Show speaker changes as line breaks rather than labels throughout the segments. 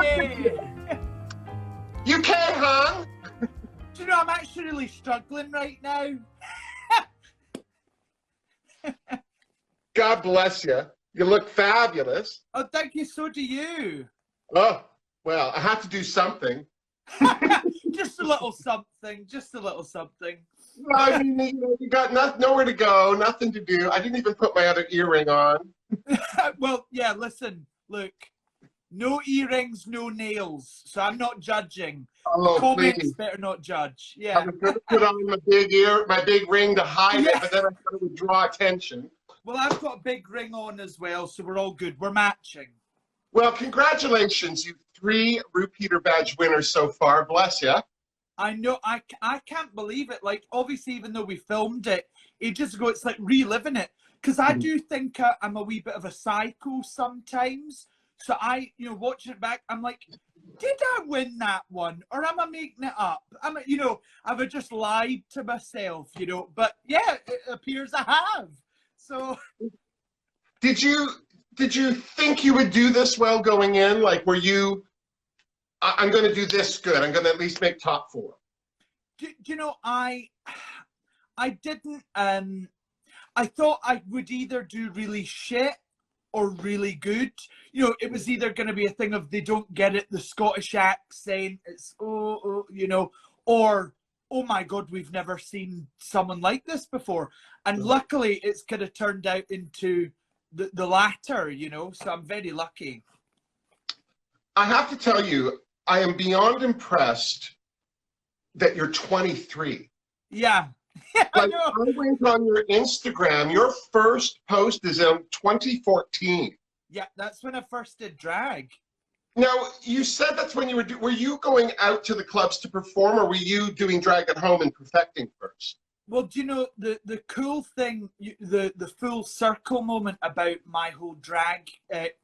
Chaney!
You can, huh?
Do you know, I'm actually really struggling right now.
God bless you. You look fabulous.
Oh, thank you. So do you.
Oh, well, I have to do something.
Just a little something. Just a little something.
I mean, you got nowhere to go, nothing to do. I didn't even put my other earring on.
Well, yeah, listen, look. No earrings, no nails. So I'm not judging.
Oh,
Comments
please.
better not judge.
I
Yeah.
was going to put on my big ring to hide it, but then I thought it would draw attention.
Well, I've got a big ring on as well, so we're all good. We're matching.
Well, congratulations, you 3 Repeater Badge winners so far. Bless you.
I know. I can't believe it. Like, obviously, even though we filmed it ages ago, it's like reliving it. Because I do think I'm a wee bit of a psycho sometimes. So watching it back, I'm like, did I win that one? Or am I making it up? Have I just lied to myself, But yeah, it appears I have. So
Did you think you would do this well going in? Like, were you, I'm going to do this good. I'm going to at least make top 4.
I didn't, I thought I would either do really shit or really good. It was either going to be a thing of they don't get it, the Scottish accent, it's, or, oh my God, we've never seen someone like this before. And luckily, it's kind of turned out into the latter, so I'm very lucky.
I have to tell you, I am beyond impressed that you're 23.
Yeah.
I know. I went on your Instagram. Your first post is in 2014.
Yeah, that's when I first did drag.
Now, you said that's when you were you going out to the clubs to perform, or were you doing drag at home and perfecting first?
Well, do you know, the cool thing, the full circle moment about my whole drag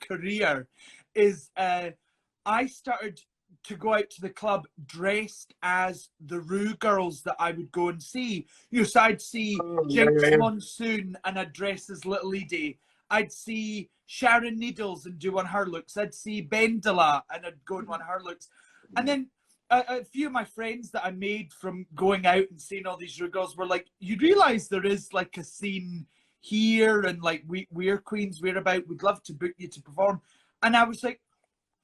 career is I started to go out to the club dressed as the Rue girls that I would go and see. So I'd see Jinx Monsoon and I'd dress as Little Edie. I'd see Sharon Needles and do one of her looks. I'd see Bendela and I'd go in one of her looks. And then a few of my friends that I made from going out and seeing all these Rue girls were like, you realise there is like a scene here and like we're queens, we're about, we'd love to book you to perform. And I was like,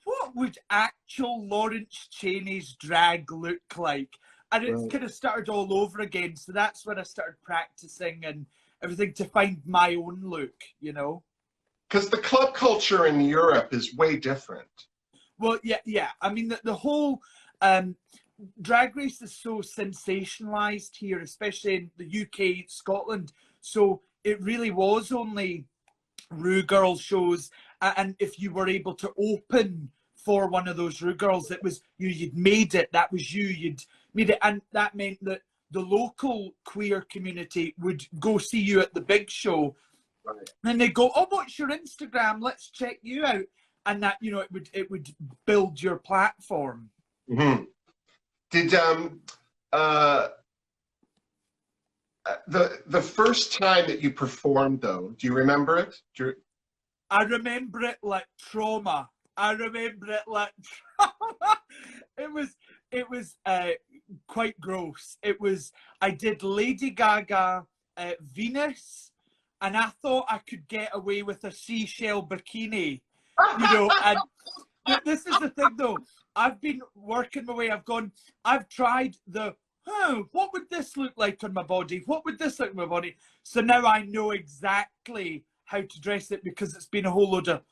what would actual Lawrence Chaney's drag look like? And it's kind of started all over again. So that's when I started practicing and everything to find my own look,
Because the club culture in Europe is way different.
Well, yeah. I mean, the whole drag race is so sensationalized here, especially in the UK, Scotland. So it really was only Rue Girl shows. And if you were able to open for one of those Rue girls, it was you'd made it. That was you'd made it, and that meant that the local queer community would go see you at the big show, and they go, "Oh, what's your Instagram? Let's check you out." And that it would build your platform.
Mm-hmm. Did the first time that you performed though? Do you remember it?
I remember it like trauma. I remember it like trauma. It was quite gross. I did Lady Gaga, Venus, and I thought I could get away with a seashell bikini, and this is the thing though. I've been working my way. I've tried what would this look like on my body? What would this look on my body? So now I know exactly how to dress it because it's been a whole load of,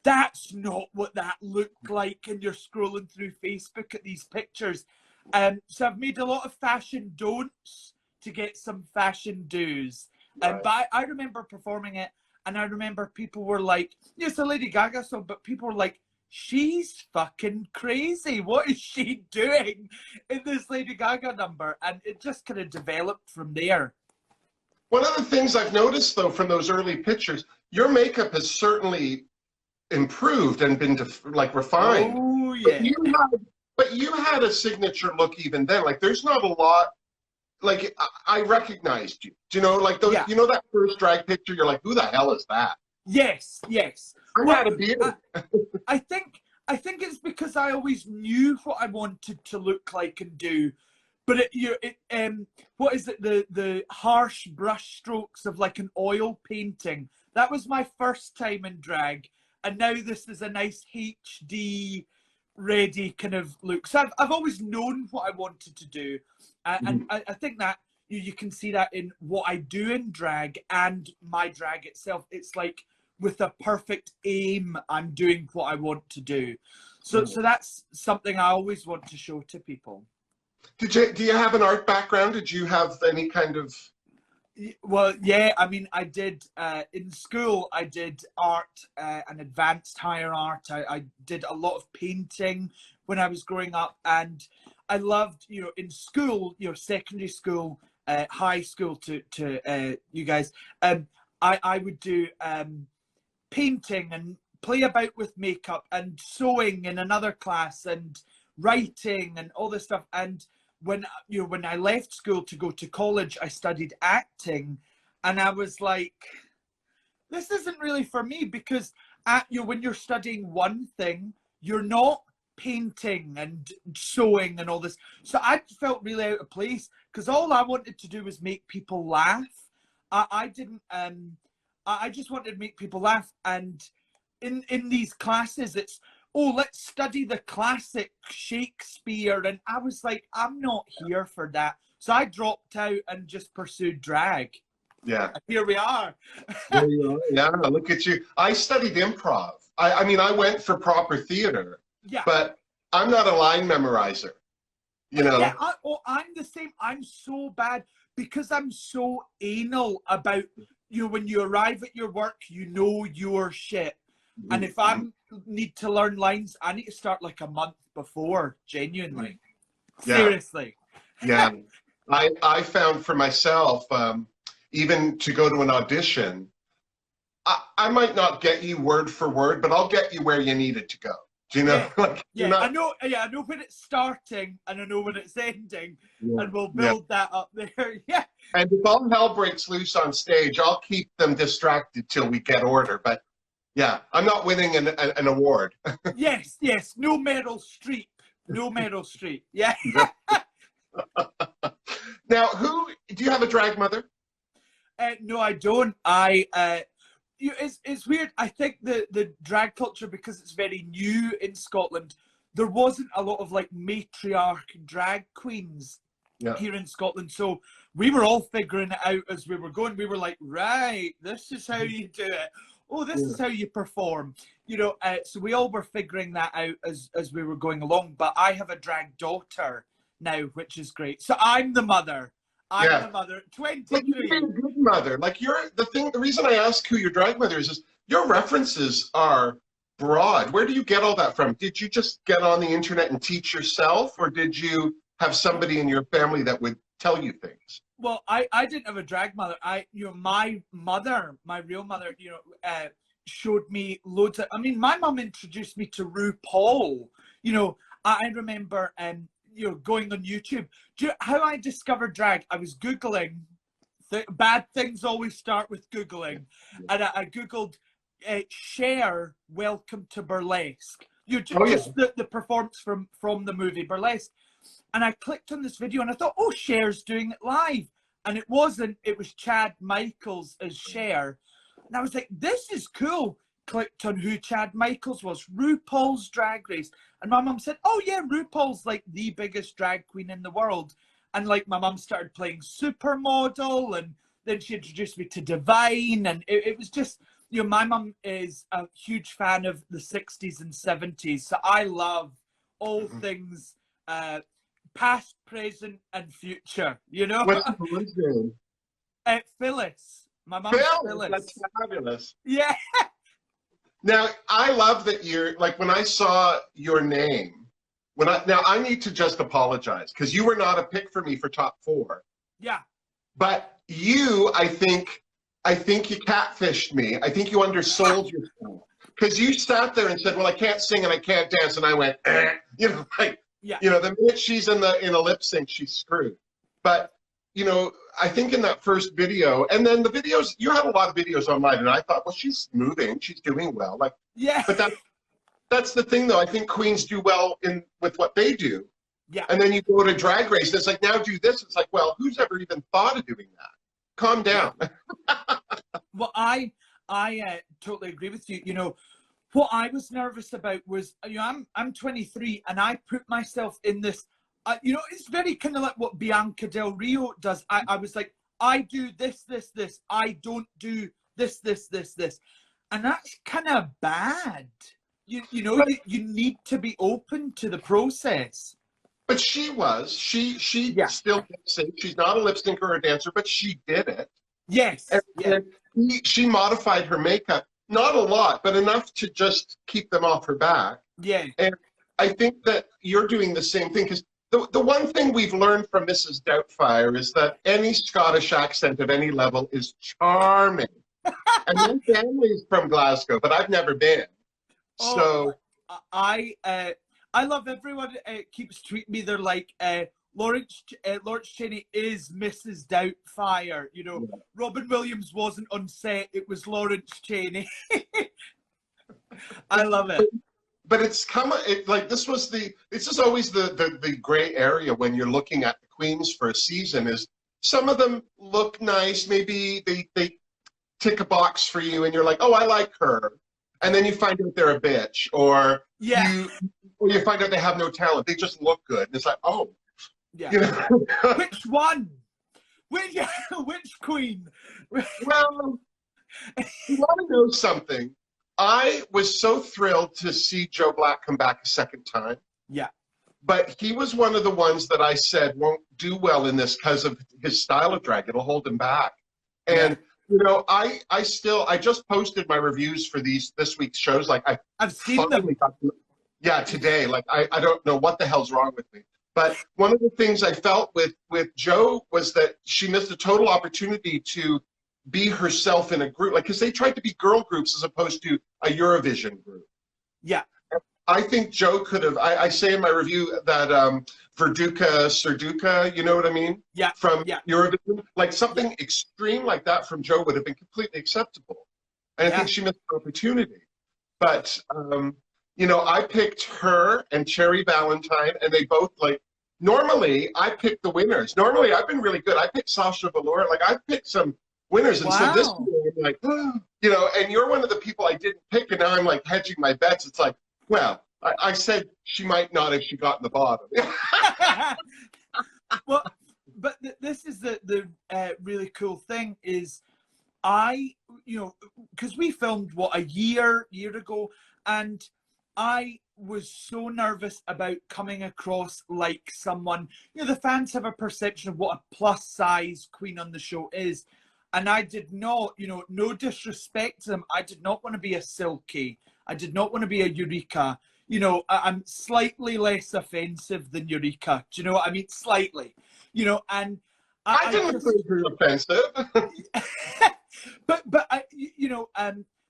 that's not what that looked like, and you're scrolling through Facebook at these pictures. So I've made a lot of fashion don'ts to get some fashion do's. But I remember performing it, and I remember people were like, it's a Lady Gaga song, but people were like, she's fucking crazy. What is she doing in this Lady Gaga number? And it just kind of developed from there.
One of the things I've noticed, though, from those early pictures, your makeup has certainly improved and been refined.
Oh, yeah.
But you had a signature look even then. Like, there's not a lot. Like, I recognized you. Do you know, like those? Yeah. You know that first drag picture? You're like, who the hell is that?
Yes.
I had a beard.
I think I think it's because I always knew what I wanted to look like and do. But what is it? The harsh brush strokes of like an oil painting. That was my first time in drag, and now this is a nice HD ready kind of look. So I've always known what I wanted to do, and I think that you can see that in what I do in drag and my drag itself. It's like with a perfect aim, I'm doing what I want to do. So that's something I always want to show to people.
Do you have an art background? Did you have any kind of?
Well, yeah, I mean, I did, in school, I did art, and advanced higher art. I did a lot of painting when I was growing up, and I loved, you know, in school, you know, secondary school, high school to you guys, I would do painting and play about with makeup and sewing in another class and writing and all this stuff. And when I left school to go to college, I studied acting, and I was like, this isn't really for me, because when you're studying one thing, you're not painting and sewing and all this. So I felt really out of place, because all I wanted to do was make people laugh. I just wanted to make people laugh. And in these classes, it's, oh, let's study the classic Shakespeare. And I was like, I'm not here for that. So I dropped out and just pursued drag.
Yeah.
Here we are.
There you are. Yeah, look at you. I studied improv. I mean, I went for proper theater, but I'm not a line memorizer, you know?
Yeah, I'm the same. I'm so bad because I'm so anal about, you know, when you arrive at your work, you know your shit. And if I need to learn lines, I need to start like a month before, genuinely. Seriously.
Yeah. I found for myself, even to go to an audition, I might not get you word for word, but I'll get you where you needed to go. Do you know?
I know when it's starting and I know when it's ending, and we'll build that up there. Yeah.
And if all hell breaks loose on stage, I'll keep them distracted till we get order. But yeah, I'm not winning an award.
Yes. No Meryl Streep. No Meryl Streep. Yeah.
Now, do you have a drag mother?
No, I don't. It's weird. I think the drag culture, because it's very new in Scotland, there wasn't a lot of like matriarch drag queens here in Scotland. So we were all figuring it out as we were going. We were like, right, this is how you do it. Oh, this is how you perform. You know, so we all were figuring that out as we were going along. But I have a drag daughter now, which is great. So I'm the mother. I'm the mother. 23.
But you've been a good mother. Like the reason I ask who your drag mother is your references are broad. Where do you get all that from? Did you just get on the internet and teach yourself, or did you have somebody in your family that would tell you things?
Well, I didn't have a drag mother. My mother, my real mother, showed me loads of. I mean, my mum introduced me to RuPaul. You know, I remember going on YouTube. Do you know how I discovered drag? I was Googling. Bad things always start with Googling. And I Googled Cher, Welcome to Burlesque. Just the performance from the movie Burlesque. And I clicked on this video and I thought, oh, Cher's doing it live. And it wasn't. It was Chad Michaels as Cher. And I was like, this is cool. Clicked on who Chad Michaels was. RuPaul's Drag Race. And my mum said, oh, yeah, RuPaul's like the biggest drag queen in the world. And like my mum started playing Supermodel. And then she introduced me to Divine. And it was just, my mum is a huge fan of the 60s and 70s. So I love all things past, present, and future,
What's the mom's name?
Phyllis. My mom's Phyllis.
That's fabulous.
Yeah.
Now, I love that you're, like, when I saw your name, now I need to just apologize, because you were not a pick for me for top 4.
Yeah.
But I think you catfished me. I think you undersold yourself. Because you sat there and said, well, I can't sing and I can't dance. And I went, the minute she's in a lip sync, she's screwed. But, I think in that first video, and then the videos, you had a lot of videos online, and I thought, well, she's moving, she's doing well. But that's the thing, though. I think queens do well with what they do.
Yeah.
And then you go to Drag Race, and it's like, now do this. It's like, well, who's ever even thought of doing that? Calm down.
Yeah. Well, I totally agree with you. You know, what I was nervous about was, you know, I'm 23, and I put myself in this. You know, it's very kind of like what Bianca Del Rio does. I was like, I do this. I don't do this. And that's kind of bad. You know, you need to be open to the process.
But she still lip sync. She's not a lip syncer or a dancer, but she did it.
Yes.
And she modified her makeup, not a lot, but enough to just keep them off her back.
Yeah.
And I think that you're doing the same thing, because the one thing we've learned from Mrs. Doubtfire is that any Scottish accent of any level is charming. And my family's from Glasgow, but I've never been. So
I love everyone keeps tweeting me. They're like, Lawrence Chaney is Mrs. Doubtfire. You know, yeah. Robin Williams wasn't on set. It was Lawrence Chaney. I love it.
But it's just always the gray area when you're looking at the queens for a season. Is some of them look nice, maybe they tick a box for you, and you're like, oh, I like her. And then you find out they're a bitch, or you find out they have no talent. They just look good. And it's like, oh.
Yeah.
You know?
Which one? Which queen?
Well, you want to know something? I was so thrilled to see Joe Black come back a second time.
Yeah.
But he was one of the ones that I said won't do well in this because of his style of drag. It'll hold him back. And you know, I just posted my reviews for this week's shows. Like
I've seen them.
Today. Like I don't know what the hell's wrong with me. But one of the things I felt with Joe was that she missed a total opportunity to be herself in a group. Like, because they tried to be girl groups as opposed to a Eurovision group.
Yeah.
I think Joe could have, I say in my review that Verduka Serduka, you know what I mean?
Yeah.
From Eurovision. Like something extreme like that from Joe would have been completely acceptable. And I think she missed an opportunity. But, you know, I picked her and Cherry Valentine, and they both, like, normally I pick the winners. Normally I've been really good. I picked Sasha Velour. Like, I picked some winners. And so this year, I'm like, you know, and you're one of the people I didn't pick, and now I'm like hedging my bets. It's like, well, I said she might not if she got in the bottom.
Well, but this is the really cool thing is you know, because we filmed, a year ago, and I was so nervous about coming across like someone, you know, the fans have a perception of what a plus size queen on the show is. And I did not, you know, no disrespect to them, I did not want to be a Silky. I did not want to be a Eureka. You know, I'm slightly less offensive than Eureka. Do you know what I mean? Slightly. You know, and
I didn't think you were offensive.
but you know,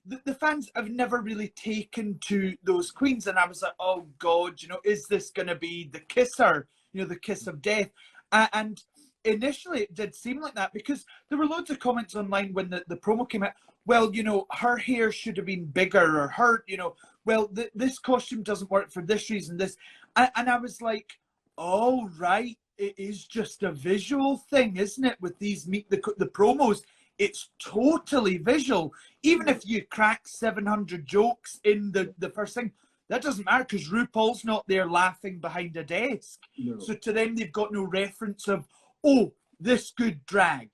the fans have never really taken to those queens, and I was like, oh God, you know, is this going to be the kisser? You know, the kiss of death? And initially it did seem like that, because there were loads of comments online when the promo came out. Well, you know, her hair should have been bigger, or her, you know, well, this costume doesn't work for this reason, this. And I was like, oh, right, it is just a visual thing, isn't it? With these the promos, it's totally visual. Even if you crack 700 jokes in the first thing, that doesn't matter, because RuPaul's not there laughing behind a desk. No. So to them, they've got no reference of, oh, this good drag.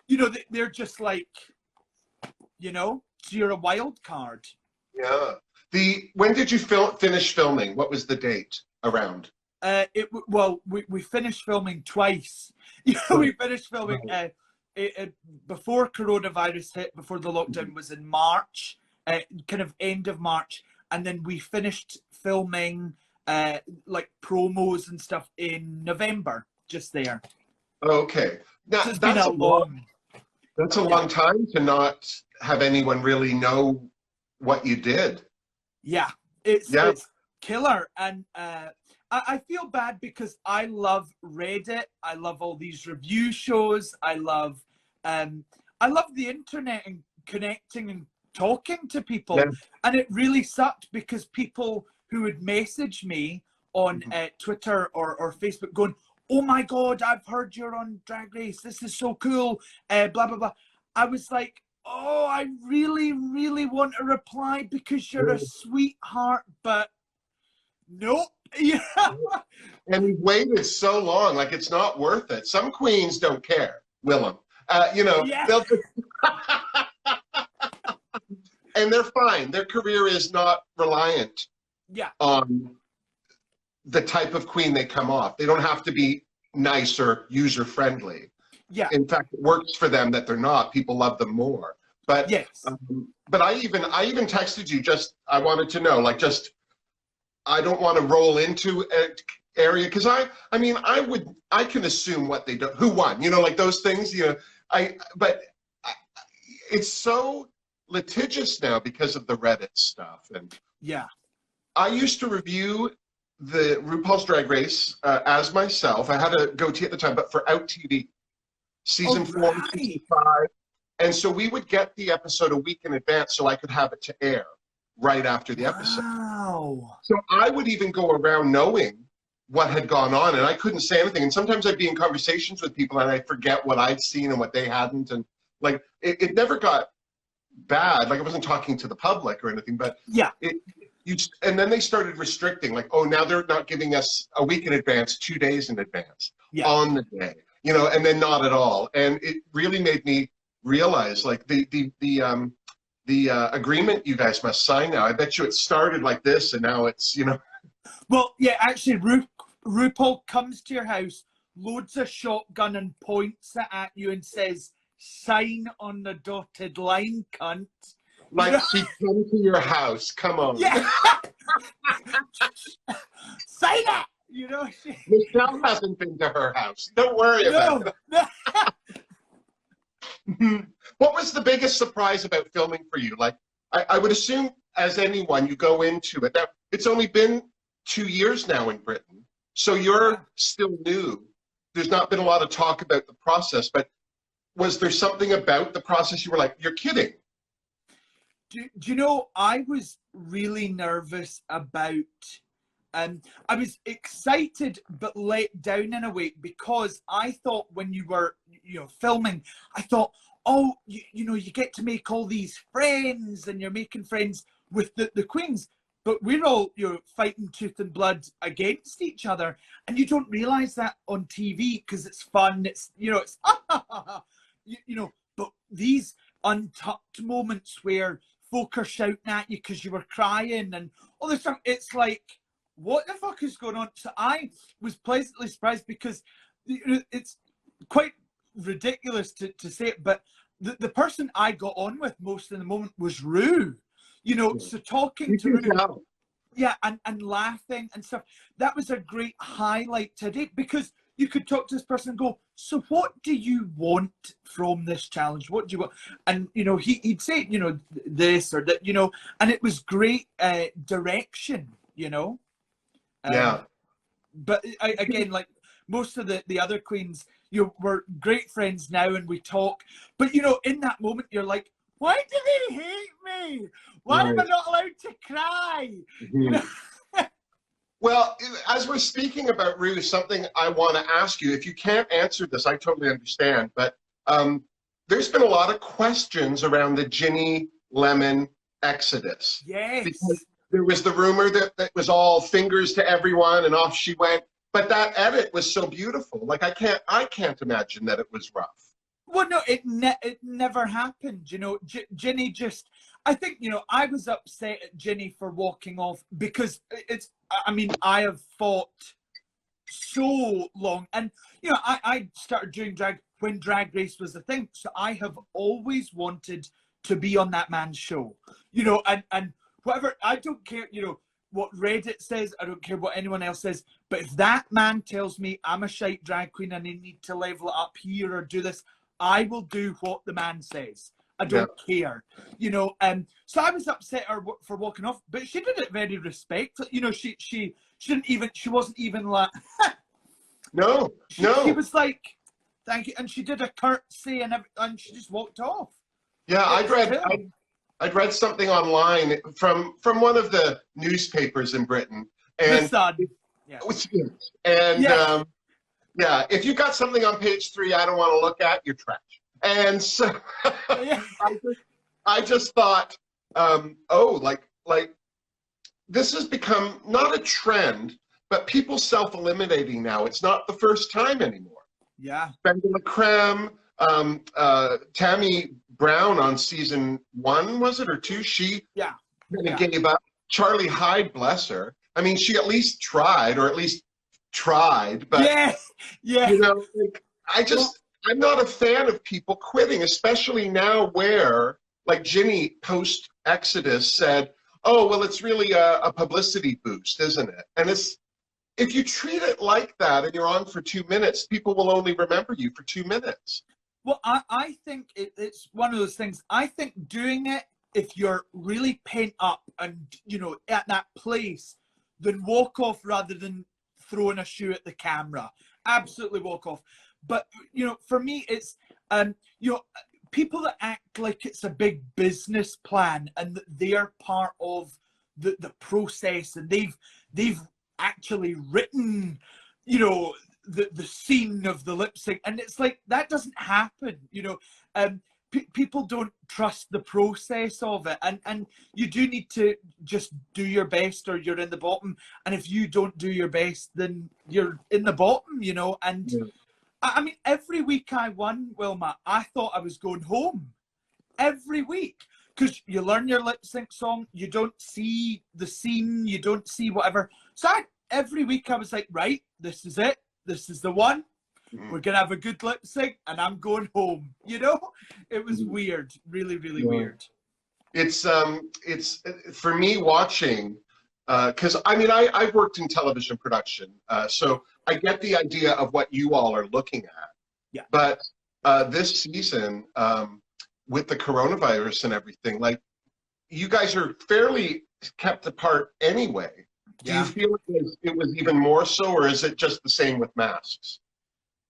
You know, they're just like, you know, so you're a wild card.
Yeah. When did you finish filming? What was the date around?
We finished filming twice. You know, we finished filming before coronavirus hit, before the lockdown was in March, kind of end of March, and then we finished filming like promos and stuff in November, just there.
Okay. Now,
so that's a
long time to not have anyone really know what you did.
Yeah, it's killer. And I feel bad because I love Reddit. I love all these review shows. I love the internet and connecting and talking to people.
Yeah.
And it really sucked because people who would message me on Twitter or Facebook going, oh my God, I've heard you're on Drag Race. This is so cool. Blah, blah, blah. I was like, oh, I really, really want to reply because you're a sweetheart, but nope. Yeah.
And we've waited so long, like it's not worth it. Some queens don't care, Wilma. You know, they'll just and they're fine. Their career is not reliant on the type of queen they come off. They don't have to be nice or user friendly. Yeah. In fact, it works for them that they're not. People love them more. But but I even texted you. Just I wanted to know, like, just I don't want to roll into an area because I mean I can assume what they do, who won, you know, like those things, you know. It's so litigious now because of the Reddit stuff. And I used to review the RuPaul's Drag Race as myself. I had a goatee at the time, but for Out TV, season 4, season 5. And so we would get the episode a week in advance so I could have it to air right after the episode. Wow. So I would even go around knowing what had gone on, and I couldn't say anything. And sometimes I'd be in conversations with people and I'd forget what I'd seen and what they hadn't. And like, it never got bad. Like I wasn't talking to the public or anything, but and then they started restricting, like, oh, now they're not giving us a week in advance, 2 days in advance on the day, you know, and then not at all. And it really made me realize, like, the agreement you guys must sign now. I bet you it started like this, and now it's, you know. Well, yeah, actually, RuPaul comes to your house, loads a shotgun and points it at you and says, "Sign on the dotted line, cunt." Like she came to your house. Come on. Yeah. Sign it. You know. Michelle hasn't been to her house. Don't worry about it. What was the biggest surprise about filming for you? Like, I would assume, as anyone, you go into it. Now, it's only been 2 years now in Britain, so you're still new. There's not been a lot of talk about the process, but was there something about the process you were like, you're kidding? Do you know, I was really nervous about, I was excited but let down in a way, because I thought when you were, you know, filming, I thought, oh, you know, you get to make all these friends and you're making friends with the queens, but we're all, you know, fighting tooth and blood against each other, and you don't realize that on TV because it's fun, it's, you know, it's you know, but these untucked moments where folk are shouting at you because you were crying and all this stuff, it's like, what the fuck is going on? So I was pleasantly surprised because, you know, it's quite ridiculous to say it, but the person I got on with most of the moment was Ru. You know, so talking to Ru, and laughing and stuff, that was a great highlight today, because you could talk to this person and go, so what do you want from this challenge? What do you want? And, you know, he'd say, you know, this or that, you know, and it was great direction, you know. But again, like most of the other queens, you know, we're great friends now and we talk. But, you know, in that moment, you're like, why do they hate me? Why am I not allowed to cry? You know? Well, as we're speaking about Ru, something I want to ask you, if you can't answer this, I totally understand, but there's been a lot of questions around the Ginny Lemon exodus. Yes. Because there was the rumor that was all fingers to everyone and off she went, but that edit was so beautiful. Like, I can't imagine that it was rough. Well, no, it never happened. You know, Ginny just, I think, you know, I was upset at Ginny for walking off because it's, I mean, I have fought so long, and, you know, I started doing drag when Drag Race was a thing. So I have always wanted to be on that man's show, you know, and whatever, I don't care, you know, what Reddit says, I don't care what anyone else says, but if that man tells me I'm a shite drag queen and I need to level it up here or do this, I will do what the man says. I don't care, you know. So I was upset her for walking off, but she did it very respectfully. You know, she didn't even, she wasn't even like, she was like, thank you, and she did a curtsy and she just walked off. Yeah, I'd read something online from one of the newspapers in Britain, and
The Sun. Yeah.
And
Yeah.
yeah, if you got something on page 3 I don't want to look at, you're trash. And so
Yeah.
I just thought, oh, like this has become not a trend, but people self-eliminating now. It's not the first time anymore.
Yeah.
Bendela Creme, Tammy Brown on season 1, was it, or 2? She gave up. Charlie Hyde, bless her. I mean, she at least tried, or at least tried, but you know, like, I'm not a fan of people quitting, especially now where, like Ginny post Exodus said, oh, well, it's really a publicity boost, isn't it? And it's, if you treat it like that and you're on for 2 minutes, people will only remember you for 2 minutes.
Well, I think it's one of those things. I think doing it, if you're really pent up and, you know, at that place, then walk off rather than throwing a shoe at the camera. Absolutely walk off. But, you know, for me, it's, you know, people that act like it's a big business plan and that they're part of the process, and they've actually written, you know, the scene of the lip sync, and it's like, that doesn't happen, you know. People don't trust the process of it, and you do need to just do your best or you're in the bottom, and if you don't do your best, then you're in the bottom, you know. And I mean, every week I won, Wilma, I thought I was going home. Every week. Because you learn your lip sync song, you don't see the scene, you don't see whatever. So every week I was like, right, this is it. This is the one. We're going to have a good lip sync and I'm going home. You know? It was weird. Really, really weird.
It's for me watching, because I mean, I've worked in television production, so I get the idea of what you all are looking at.
Yeah.
But this season, with the coronavirus and everything, like, you guys are fairly kept apart anyway. Do you feel it was even more so, or is it just the same with masks?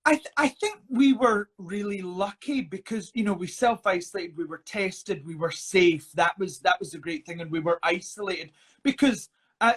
I think we were really lucky because, you know, we self-isolated, we were tested, we were safe. That was a great thing, and we were isolated because,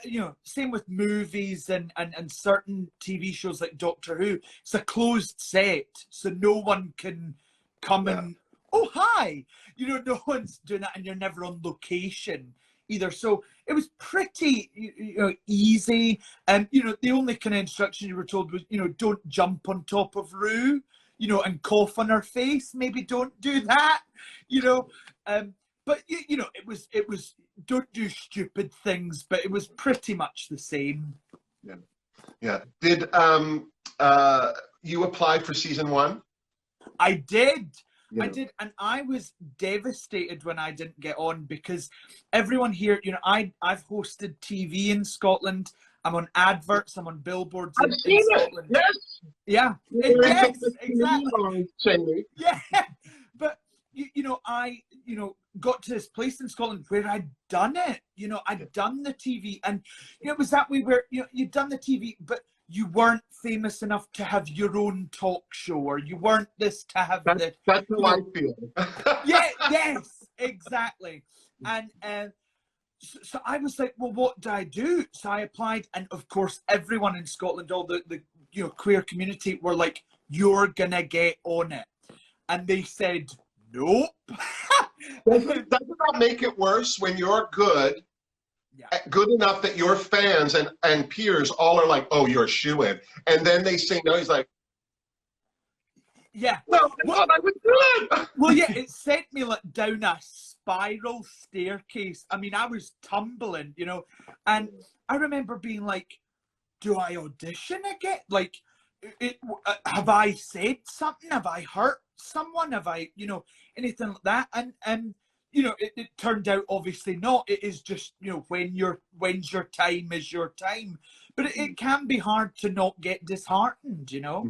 you know, same with movies and certain TV shows like Doctor Who. It's a closed set, so no one can come and, oh, hi. You know, no one's doing that, and you're never on location either. So it was pretty, you know, easy. And, you know, the only kind of instruction you were told was, you know, don't jump on top of Rue, you know, and cough on her face. Maybe don't do that, you know. But, you know, it was don't do stupid things, but it was pretty much the same.
Yeah. Yeah. Did you apply for season 1?
I did.
Yeah.
I did, and I was devastated when I didn't get on because everyone here, you know, I've hosted TV in Scotland. I'm on adverts. I'm on billboards in Scotland.
Yes.
Yeah. Yes. Exactly.
Chaney.
Yeah. But you know, I got to this place in Scotland where I'd done it. You know, I'd done the TV, and you know, it was that way where, you know, you'd done the TV, but you weren't famous enough to have your own talk show, or you weren't this to have
that's how I feel.
Yeah, yes, exactly. And so I was like, well, what do I do? So I applied, and of course, everyone in Scotland, all the you know, queer community were like, you're gonna get on it, and they said, nope.
Doesn't that make it worse when you're good? Yeah. Good enough that your fans and peers all are like, oh, you're a shoo-in. And then they say no. He's like,
yeah.
No, well, I was good.
Well, yeah, it sent me like down a spiral staircase. I mean, I was tumbling, you know. And I remember being like, do I audition again? Like, have I said something? Have I hurt someone? Have I, you know, anything like that? And you know, it turned out obviously not. It is just, you know, when's your time is your time. But it can be hard to not get disheartened, you know.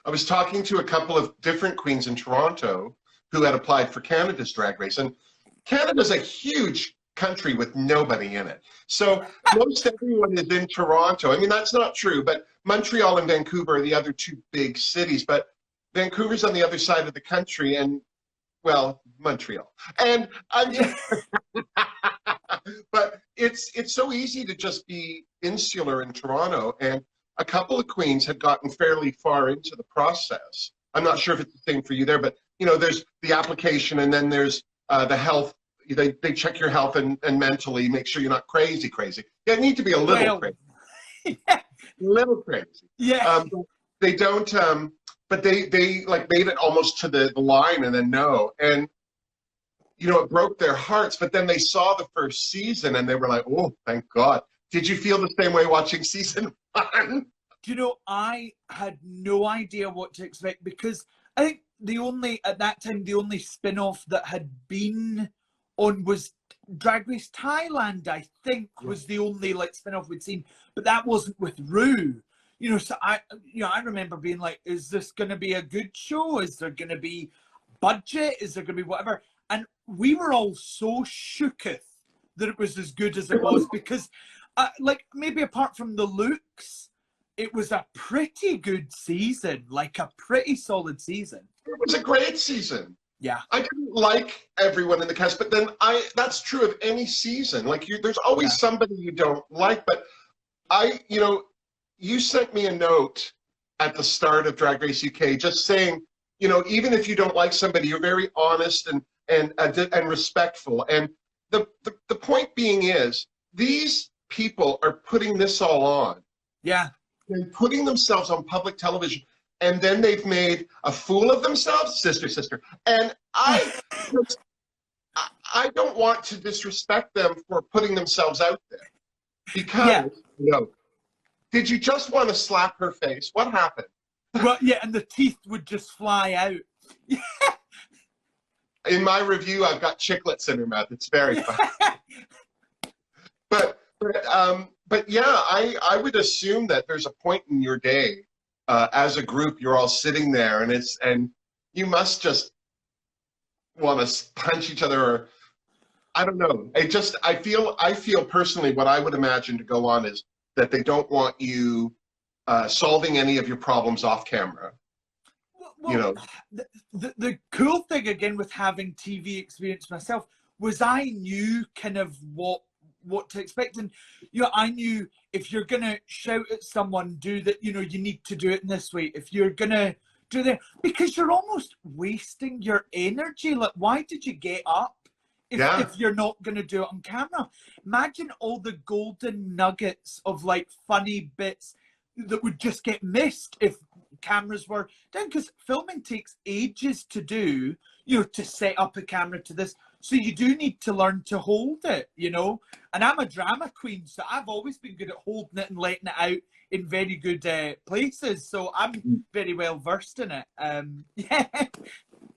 I was talking to a couple of different queens in Toronto who had applied for Canada's Drag Race, and Canada's a huge country with nobody in it. So most everyone is in Toronto. I mean, that's not true, but Montreal and Vancouver are the other two big cities, but Vancouver's on the other side of the country, and well, Montreal. And I'm just, but it's so easy to just be insular in Toronto. And a couple of queens had gotten fairly far into the process. I'm not sure if it's the same for you there, but you know, there's the application, and then there's the health. They check your health and mentally make sure you're not crazy. You need to be a little crazy.
Yeah.
Little crazy.
Yeah.
They don't, but they like made it almost to the line and then no. And, you know, it broke their hearts, but then they saw the first season and they were like, oh, thank God. Did you feel the same way watching season 1?
Do you know, I had no idea what to expect, because I think at that time, the only spin-off that had been on was Drag Race Thailand, I think, was the only like spin-off we'd seen, but that wasn't with Rue. You know, so I remember being like, is this going to be a good show? Is there going to be budget? Is there going to be whatever? And we were all so shooketh that it was as good as it was, because like, maybe apart from the looks, it was a pretty good season, like a pretty solid season.
It was a great season.
Yeah.
I didn't like everyone in the cast, but then that's true of any season. Like, there's always somebody you don't like, but you know, you sent me a note at the start of Drag Race UK just saying, you know, even if you don't like somebody, you're very honest and respectful. And the point being is, these people are putting this all on.
Yeah.
And putting themselves on public television. And then they've made a fool of themselves, sister. And I don't want to disrespect them for putting themselves out there. Because, you know, did you just want to slap her face? What happened?
Well, yeah, and the teeth would just fly out.
In my review, I've got chiclets in her mouth. It's very funny. But yeah, I would assume that there's a point in your day, as a group, you're all sitting there, and you must just want to punch each other, or I don't know. I feel personally, what I would imagine to go on is that they don't want you solving any of your problems off camera.
Well,
you know,
the cool thing again with having TV experience myself was I knew kind of what to expect, and you know, I knew if you're gonna shout at someone, do that, you know, you need to do it in this way. If you're gonna do that, because you're almost wasting your energy. Like, why did you get up if you're not gonna do it on camera? Imagine all the golden nuggets of like funny bits that would just get missed if cameras were down, because filming takes ages to do, you know, to set up a camera to this. So you do need to learn to hold it, you know. And I'm a drama queen, so I've always been good at holding it and letting it out in very good places. So I'm very well versed in it. Yeah.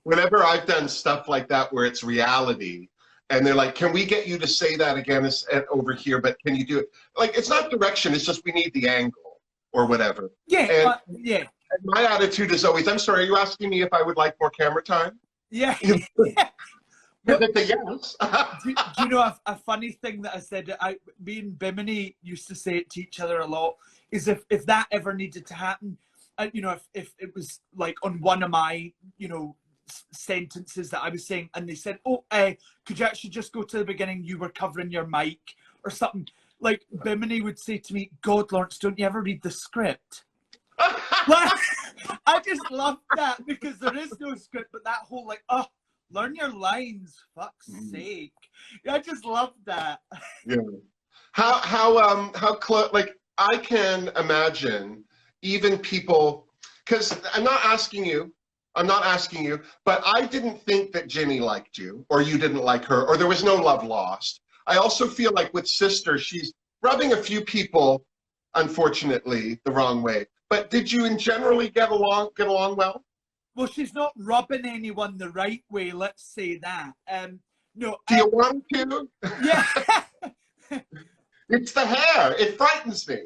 Whenever I've done stuff like that where it's reality, and they're like, "Can we get you to say that again over here? But can you do it?" Like, it's not direction; it's just we need the angle or whatever.
Yeah.
And my attitude is always, "I'm sorry, are you asking me if I would like more camera time?"
Yeah.
Well, yes.
do you know a funny thing that I said? Me and Bimini used to say it to each other a lot. Is if that ever needed to happen, you know, if it was like on one of my, you know, sentences that I was saying, and they said, "Oh, could you actually just go to the beginning? You were covering your mic or something." Like, Bimini would say to me, "God, Lawrence, don't you ever read the script?" Like, I just love that, because there is no script, but that whole like, oh, learn your lines, fuck's sake. Yeah, I just love that.
Yeah. Like, I can imagine even people, because I'm not asking you, but I didn't think that Ginny liked you, or you didn't like her, or there was no love lost. I also feel like with Sister, she's rubbing a few people, unfortunately, the wrong way. But did you in generally get along well?
Well, she's not rubbing anyone the right way, let's say that. No.
Do you want to?
Yeah.
It's the hair. It frightens me.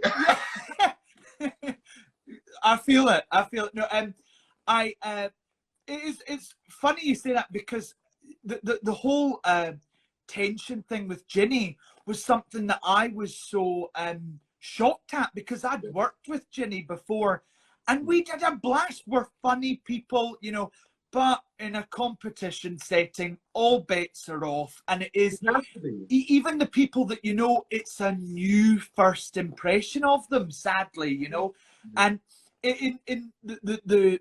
I feel it. No, it's funny you say that, because the whole tension thing with Ginny was something that I was so shocked at, because I'd worked with Ginny before, and we did a blast. We're funny people, you know, But in a competition setting, all bets are off, and it is even the people that you know. It's a new first impression of them, sadly, you know. And in the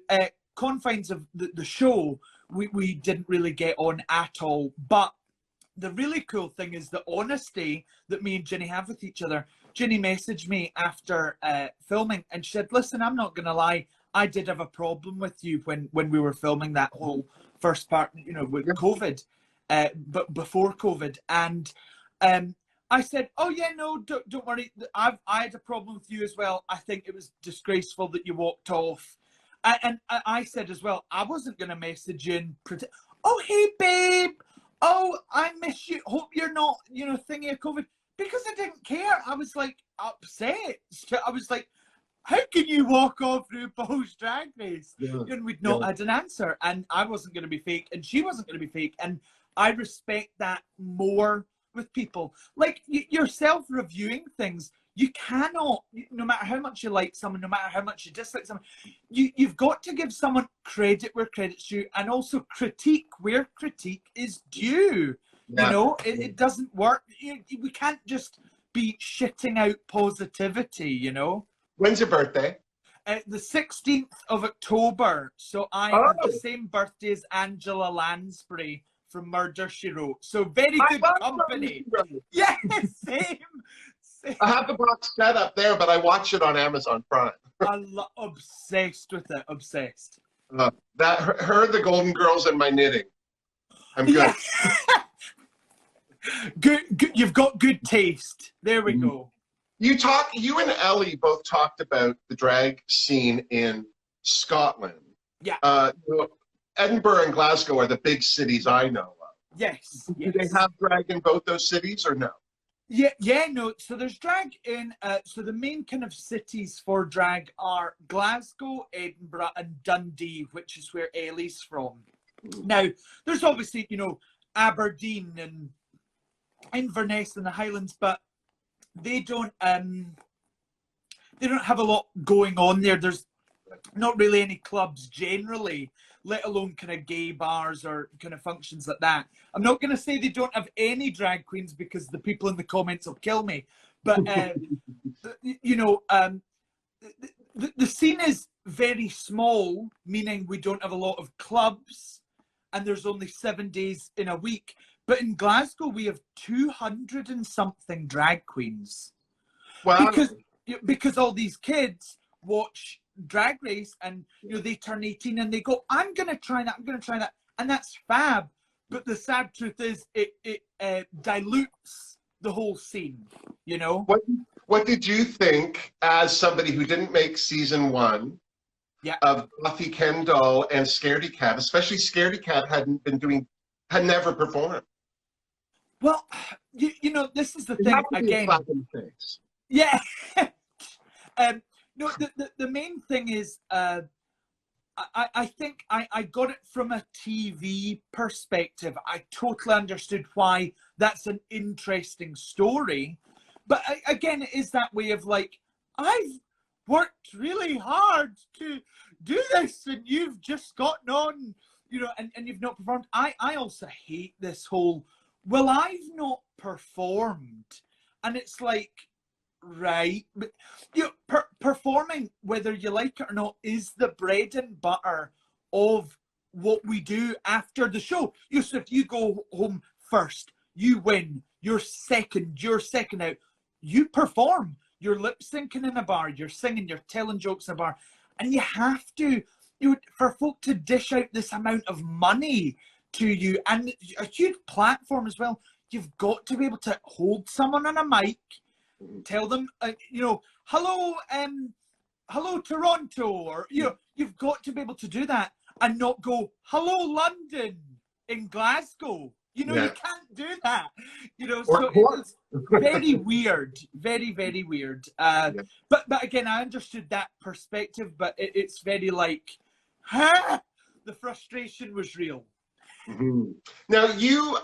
confines of the show, we didn't really get on at all. But the really cool thing is the honesty that me and Ginny have with each other. Ginny messaged me after filming, and she said, "Listen, I'm not going to lie. I did have a problem with you when we were filming that whole first part, you know, with COVID, but before COVID." And I said, "Oh yeah, no, don't worry. I had a problem with you as well. I think it was disgraceful that you walked off." And I said as well, I wasn't going to message you and pretend, "Oh, hey, babe. Oh, I miss you. Hope you're not, you know, thingy of COVID." Because I didn't care. I was like upset. I was like, how can you walk off RuPaul's Drag Race? And we'd not had an answer. And I wasn't going to be fake, and she wasn't going to be fake. And I respect that more with people. Like, you're self-reviewing things. You cannot, no matter how much you like someone, no matter how much you dislike someone, you've got to give someone credit where credit's due, and also critique where critique is due. You know, it doesn't work. We can't just be shitting out positivity, you know.
When's your birthday?
The 16th of October. So I have the same birthday as Angela Lansbury from Murder, She Wrote. So very good company. Yeah, same.
I have the box set up there, but I watch it on Amazon Prime.
I'm obsessed with it. Obsessed.
Her, the Golden Girls, and my knitting. I'm good.
Yeah. good. You've got good taste. There we go.
You and Ellie both talked about the drag scene in Scotland.
Yeah.
You know, Edinburgh and Glasgow are the big cities I know of.
Yes.
Do they have drag in both those cities or no?
Yeah, no. So there's drag in. So the main kind of cities for drag are Glasgow, Edinburgh, and Dundee, which is where Ellie's from. Now, there's obviously, you know, Aberdeen and Inverness and the Highlands, but they don't have a lot going on there. There's not really any clubs generally, let alone kind of gay bars or kind of functions like that. I'm not going to say they don't have any drag queens, because the people in the comments will kill me. But, you know, the scene is very small, meaning we don't have a lot of clubs, and there's only 7 days in a week. But in Glasgow, we have 200 and something drag queens.
Wow.
Because all these kids watch Drag Race, and you know, they turn 18 and they go, I'm going to try that, I'm going to try that. And that's fab. But the sad truth is it dilutes the whole scene, you know?
What did you think, as somebody who didn't make season 1 of Buffy Kendall and Scaredy Cat, especially Scaredy Cat had never performed?
Well, you know, this is the thing again. Yeah. No, the main thing is, I think I got it from a TV perspective. I totally understood why that's an interesting story. But again, it is that way of like, I've worked really hard to do this, and you've just gotten on, you know, and you've not performed. I also hate this whole, well, I've not performed. And it's like, right, but you know, performing, whether you like it or not, is the bread and butter of what we do after the show. So if you go home first, you win. You're second out. You perform. You're lip syncing in a bar. You're singing. You're telling jokes in a bar, and you have to. For folk to dish out this amount of money to you, and a huge platform as well, you've got to be able to hold someone on a mic. Tell them, you know, hello, Toronto, or, you know, you've got to be able to do that and not go, hello, London, in Glasgow. You know, you can't do that. You know, so it's very weird, very, very weird. But again, I understood that perspective, but it's very like, the frustration was real.
Mm-hmm. Now,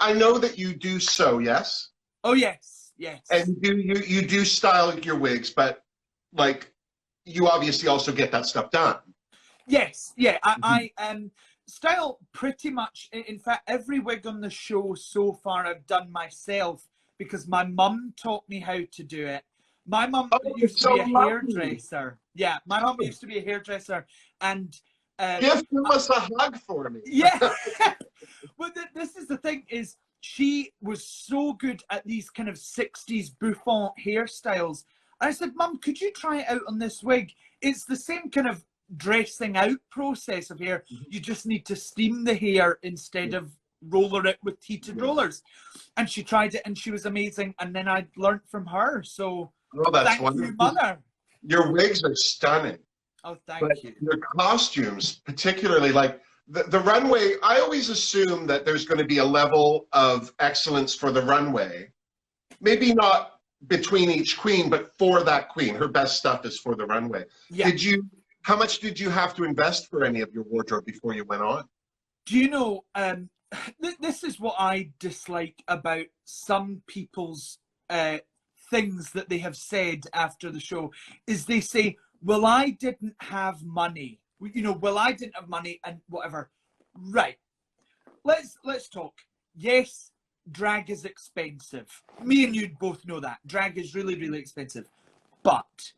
I know that you do sew, yes?
Oh, yes. Yes.
And you do style your wigs, but like, you obviously also get that stuff done.
Yes. Yeah. I style pretty much, in fact, every wig on the show so far I've done myself because my mum taught me how to do it. My mum used to be a hairdresser. Yeah, my mum used to be a hairdresser, and
give us a hug for me.
Yeah. Well, this is the thing, is she was so good at these kind of 60s bouffant hairstyles. I said, Mum, could you try it out on this wig? It's the same kind of dressing out process of hair. You just need to steam the hair instead of roller it with heated rollers. And she tried it and she was amazing. And then I learned from her. So
that's
thank you, Mother.
Your wigs are stunning.
Oh, thank you.
Your costumes, particularly, like the runway, I always assume that there's going to be a level of excellence for the runway. Maybe not between each queen, but for that queen. Her best stuff is for the runway. Yeah. How much did you have to invest for any of your wardrobe before you went on?
Do you know, this is what I dislike about some people's things that they have said after the show, is they say, well, I didn't have money. You know, well, I didn't have money and whatever. Right. Let's talk. Yes, drag is expensive. Me and you both know that. Drag is really, really expensive. But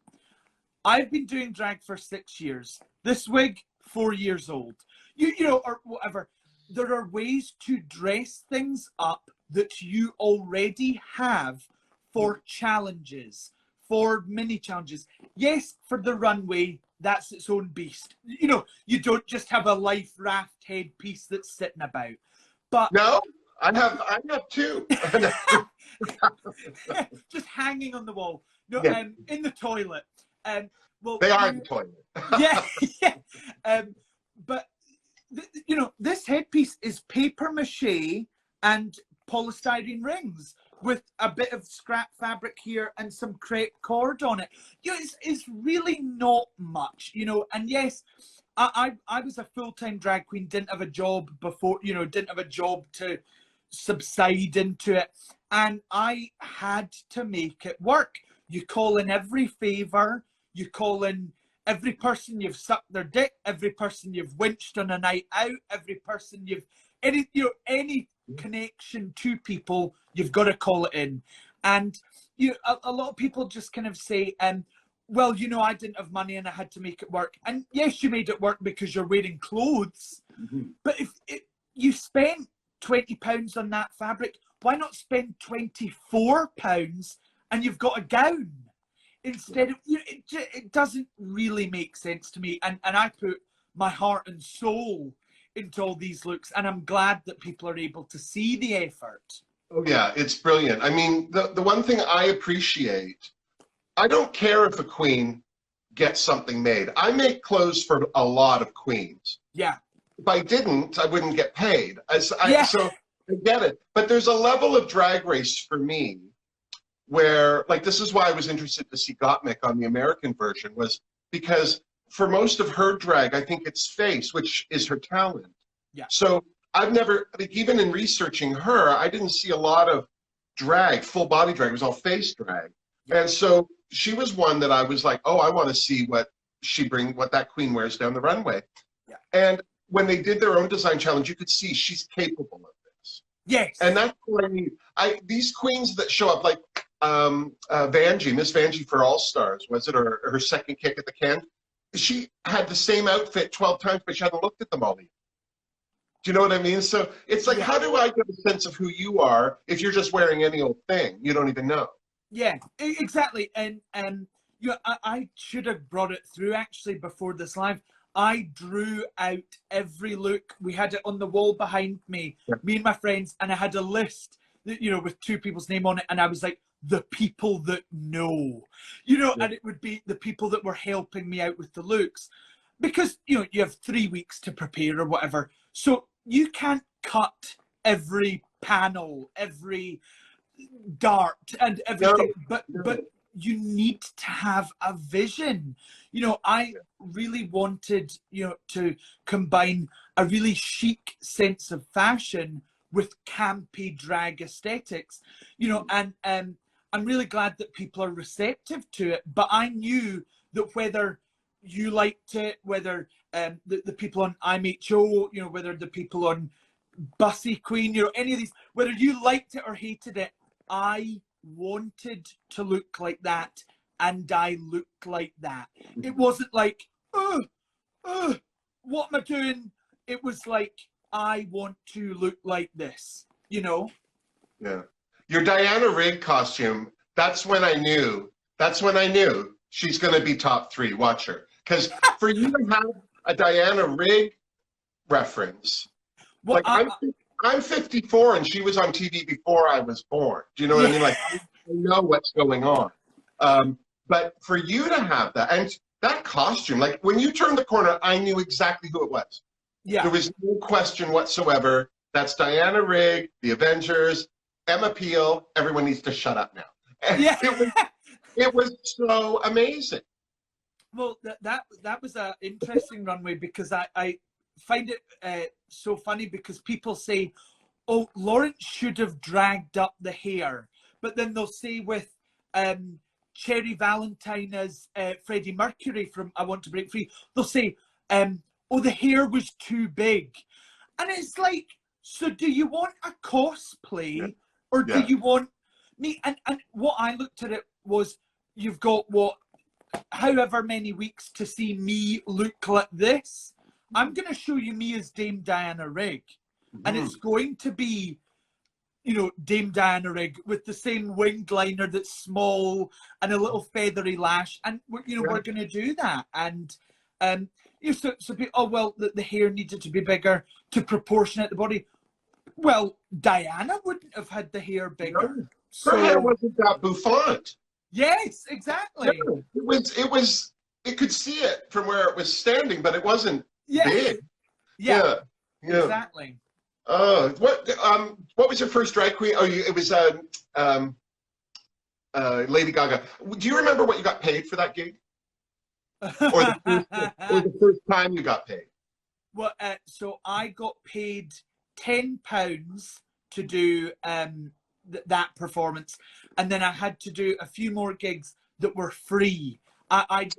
I've been doing drag for 6 years. This wig, 4 years old. You know, or whatever. There are ways to dress things up that you already have for challenges, for mini challenges. Yes, for the runway, that's its own beast. You know, you don't just have a life raft headpiece that's sitting about. But
no, I have two.
Just hanging on the wall. No,
yeah.
In the toilet. Well,
they are in the toilet.
Yeah, yeah. But you know, this headpiece is paper mache and polystyrene rings with a bit of scrap fabric here and some crepe cord on it. You know, it's really not much, you know. And yes, I was a full-time drag queen, didn't have a job before, you know, didn't have a job to subside into it. And I had to make it work. You call in every favor, you call in every person you've sucked their dick, every person you've winched on a night out, every person you've, any connection to people, you've got to call it in. And you know, a lot of people just kind of say, well, you know, I didn't have money and I had to make it work. And yes, you made it work because you're wearing clothes. But if you spent £20 on that fabric, why not spend £24 and you've got a gown? Instead of, you know, it doesn't really make sense to me. And I put my heart and soul into all these looks, and I'm glad that people are able to see the effort.
Oh yeah, it's brilliant. I mean, the one thing I appreciate, I don't care if a queen gets something made. I make clothes for a lot of queens.
Yeah.
If I didn't, I wouldn't get paid. So I get it. But there's a level of Drag Race for me where, like, this is why I was interested to see Gottmik on the American version, was because for most of her drag, I think it's face, which is her talent.
Yeah.
So I've never, like, even in researching her, I didn't see a lot of drag, full body drag. It was all face drag. Yeah. And so she was one that I was like, oh, I want to see what that queen wears down the runway.
Yeah.
And when they did their own design challenge, you could see she's capable of this.
Yes.
And that's what I need. These queens that show up, like Vanjie, Miss Vanjie for All Stars, was it, or her second kick at the can? She had the same outfit 12 times, but she hadn't looked at them all yet. Do you know what I mean? So it's like, how do I get a sense of who you are if you're just wearing any old thing you don't even know?
Yeah, exactly. And you know, I should have brought it through actually before this live. I drew out every look. We had it on the wall behind me, me and my friends, and I had a list, you know, with 2 people's name on it, and I was like, the people that know, you know, and it would be the people that were helping me out with the looks, because, you know, you have 3 weeks to prepare or whatever, so you can't cut every panel, every dart and everything, but you need to have a vision. You know, I really wanted, you know, to combine a really chic sense of fashion with campy drag aesthetics, you know, and I'm really glad that people are receptive to it. But I knew that whether you liked it, whether the people on IMHO, you know, whether the people on Bussy Queen, you know, any of these, whether you liked it or hated it, I wanted to look like that, and I looked like that. It wasn't like, what am I doing? It was like, I want to look like this, you know?
Yeah. Your Diana Rigg costume, that's when I knew she's going to be top 3. Watch her. Because for you to have a Diana Rigg reference,
well,
like I'm 54 and she was on TV before I was born. Do you know what I mean? Like, I know what's going on. But for you to have that, and that costume, like when you turned the corner, I knew exactly who it was.
Yeah.
There was no question whatsoever. That's Diana Rigg, the Avengers, Emma Peel. Everyone needs to shut up now. And
yeah.
it was so amazing.
Well, that was an interesting runway, because I find it so funny, because people say, oh, Lawrence should have dragged up the hair. But then they'll say with Cherry Valentine as Freddie Mercury from I Want to Break Free, they'll say, oh, the hair was too big. And it's like, so do you want a cosplay or do you want me? And what I looked at it was, you've got however many weeks to see me look like this. I'm going to show you me as Dame Diana Rigg. And it's going to be, you know, Dame Diana Rigg with the same winged liner that's small and a little feathery lash. And, we're going to do that. And, so oh, well, the hair needed to be bigger to proportionate the body. Well, Diana wouldn't have had the hair bigger.
No. Her hair wasn't that bouffant.
Yes, exactly.
No, it could see it from where it was standing, but it wasn't big.
Yeah, exactly.
What was your first drag queen? Oh, it was Lady Gaga. Do you remember what you got paid for that gig? or the first time you got paid?
Well, so I got paid £10 to do that performance, and then I had to do a few more gigs that were free. I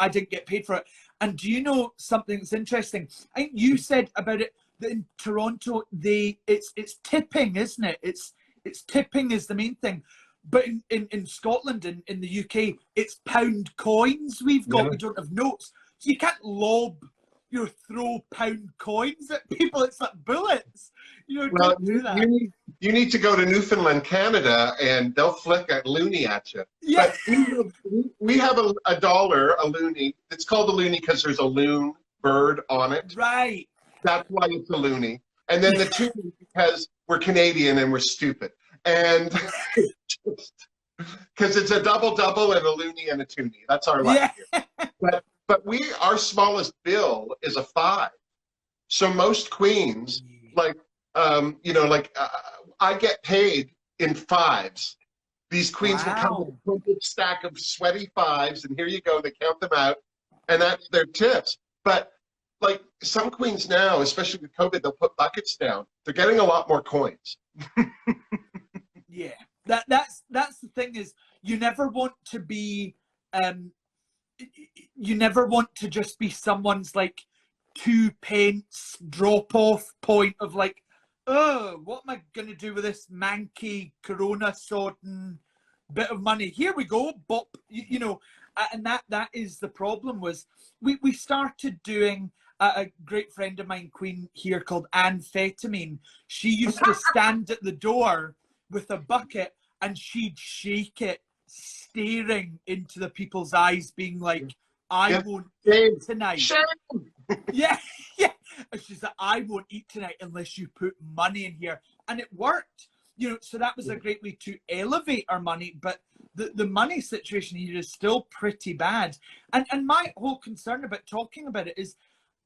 didn't get paid for it. And do you know something that's interesting? I think you said about it that in Toronto it's tipping, isn't it? It's tipping is the main thing. But in Scotland and in the UK, it's pound coins we've got. We don't have notes. So you can't throw pound coins at people. It's like bullets. Don't do that.
You need to go to Newfoundland, Canada, and they'll flick a loonie at you.
Yeah.
But we have a dollar, a loonie. It's called a loonie because there's a loon bird on it.
Right.
That's why it's a loonie. And then the toonie because we're Canadian and we're stupid. And because it's a double and a loonie and a toonie. That's our life here. But our smallest bill is a 5. So most queens, I get paid in 5s. These queens will come with a crumpled stack of sweaty 5s, and here you go. They count them out, and that's their tips. But like some queens now, especially with COVID, they'll put buckets down. They're getting a lot more coins.
Yeah, that's the thing is you never want to be you never want to just be someone's like 2 pence drop off point of like, oh, what am I going to do with this manky corona sodden bit of money? Here we go, bop, and that is the problem. Was we started doing a great friend of mine, queen here, called Amphetamine. She used to stand at the door with a bucket and she'd shake it, staring into the people's eyes, being like, I won't eat tonight. Yeah. And she's like, I won't eat tonight unless you put money in here. And it worked. So that was a great way to elevate our money, but the money situation here is still pretty bad. And my whole concern about talking about it is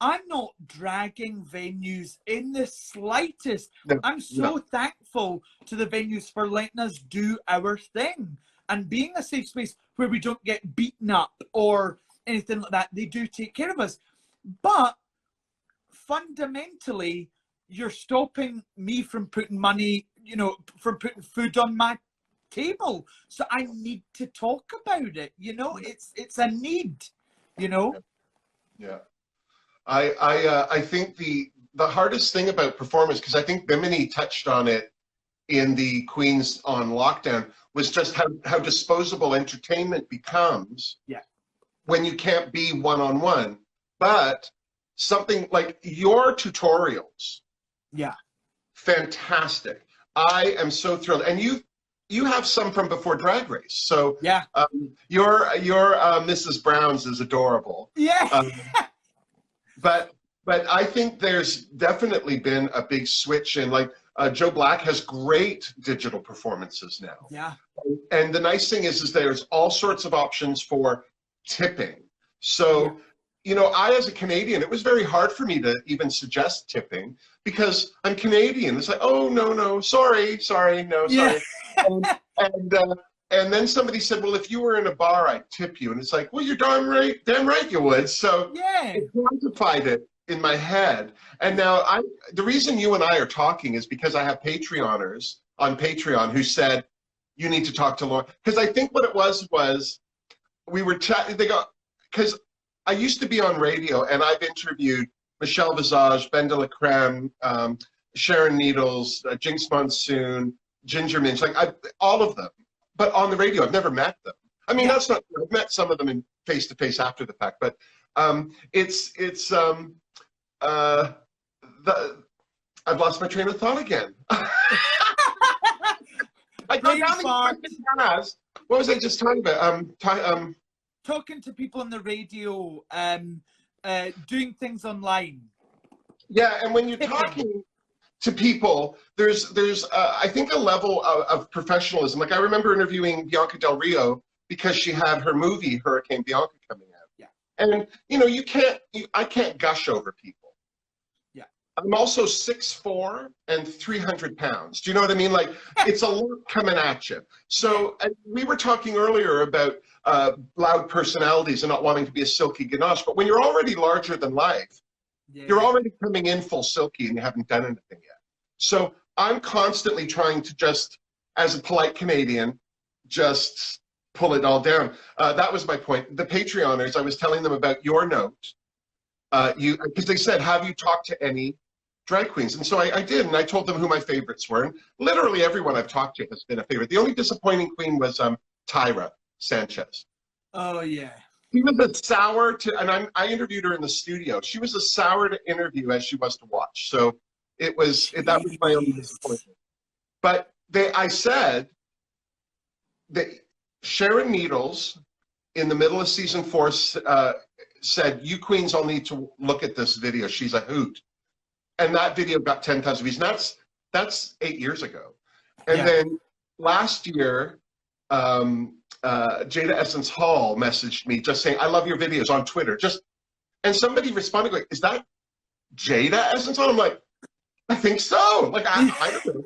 I'm not dragging venues in the slightest. No, I'm so thankful to the venues for letting us do our thing and being a safe space where we don't get beaten up or anything like that. They do take care of us. But fundamentally, you're stopping me from putting money, from putting food on my table. So I need to talk about it. It's a need,
Yeah. I think the hardest thing about performance, because I think Bimini touched on it in the Queens on Lockdown, was just how disposable entertainment becomes when you can't be one-on-one. But something like your tutorials, fantastic. I am so thrilled. And you have some from before Drag Race. So your Mrs. Brown's is adorable. But I think there's definitely been a big switch in, like, Joe Black has great digital performances now. And the nice thing is there's all sorts of options for tipping. So, you know, I, as a Canadian, it was very hard for me to even suggest tipping because I'm Canadian. It's like, oh, no, sorry, no, sorry. And then somebody said, well, if you were in a bar, I'd tip you. And it's like, well, you're damn right you would. So it quantified it in my head. And now the reason you and I are talking is because I have Patreoners on Patreon who said, you need to talk to Lauren. Because I think what it was we were chatting, they go, because I used to be on radio and I've interviewed Michelle Visage, Ben de la Creme, Sharon Needles, Jinx Monsoon, Ginger Minch, like all of them. But on the radio, I've never met them. I mean, that's not, I've met some of them in face-to-face after the fact, but I've lost my train of thought again. What was I just talking about?
Talking to people on the radio, doing things online.
Yeah, and when you're talking to people, there's I think a level of professionalism. Like I remember interviewing Bianca Del Rio because she had her movie Hurricane Bianca coming out.
Yeah.
And you know, I can't gush over people.
Yeah. I'm
also 6'4" and 300 pounds. Do you know what I mean? Like it's a lot coming at you. So and we were talking earlier about loud personalities and not wanting to be a silky ganache, but when you're already larger than life, you're already coming in full silky and you haven't done anything yet. So I'm constantly trying to just, as a polite Canadian, just pull it all down. That was my point. The Patreoners, I was telling them about your note, because they said, have you talked to any drag queens? And so I did, and I told them who my favorites were. And literally everyone I've talked to has been a favorite. The only disappointing queen was Tyra Sanchez.
Oh, yeah.
She was a sour and I interviewed her in the studio. She was as sour to interview as she was to watch. So that was my only disappointment. But I said that Sharon Needles in the middle of season 4 said, you queens all need to look at this video. She's a hoot. And that video got 10,000 views. And that's 8 years ago. And then last year, Jada Essence Hall messaged me just saying, I love your videos on Twitter. And somebody responded like, is that Jada Essence Hall? I'm like, I think so. Like, I don't know.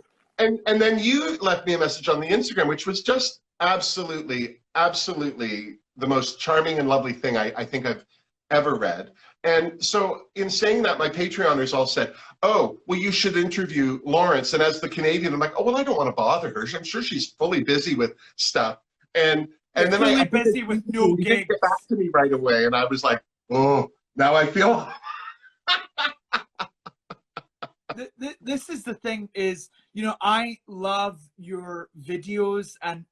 And then you left me a message on the Instagram, which was just absolutely the most charming and lovely thing I think I've ever read. And so in saying that, my Patreoners all said, oh, well, you should interview Lawrence. And as the Canadian, I'm like, oh, well, I don't want to bother her. I'm sure she's fully busy with stuff. And then I
busy with no gigs.
Get back to me right away, and I was like, oh, now I feel.
This is the thing is, you know, I love your videos, and